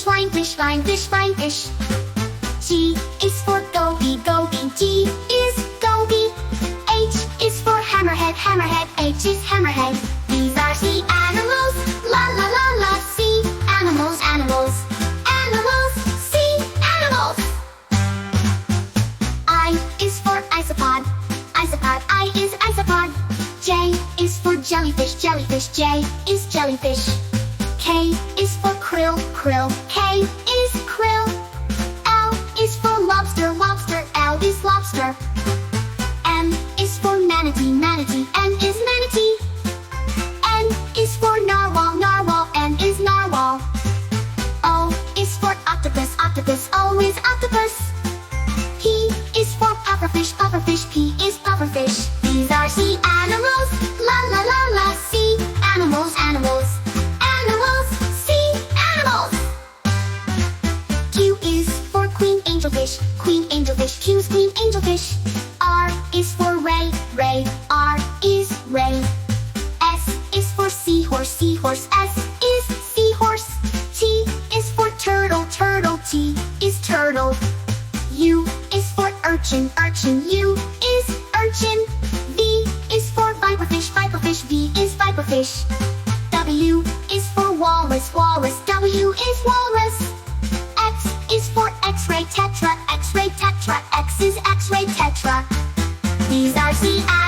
flying fish, flying fish, flying fish. G is for goby, goby. G is goby. H is for hammerhead, hammerhead. H is hammerhead. These are sea animals. La la la la. Sea animals, animals, animals. Sea animals. I is for isopod, isopod. I is isopod. J is for jellyfish, jellyfish. J is jellyfish. K is for krill, krill. K is krill. L is for lobster, lobster. L is lobster. M is for manatee, manatee. N is manatee. N is for narwhal, narwhal. N is narwhal. O is for octopus, octopus. O is octopus. P is for pufferfish, pufferfish. P is pufferfish. These are sea animals. La la la la. Sea animals, animals, animals. Sea animals. Q is for queen angelfish, queen angelfish. Q is queen angelfish. R is for ray, ray. R is ray. S is for seahorse, seahorse. S is seahorse. T is for turtle, turtle. T is turtle. U is for urchin, urchin. U is urchin. V is for viperfish, viperfish. V is viperfish. W is for walrus, walrus. W is walrus. X is for x-ray tetra, x-ray tetra. X is x-ray tetra. These are sea animals.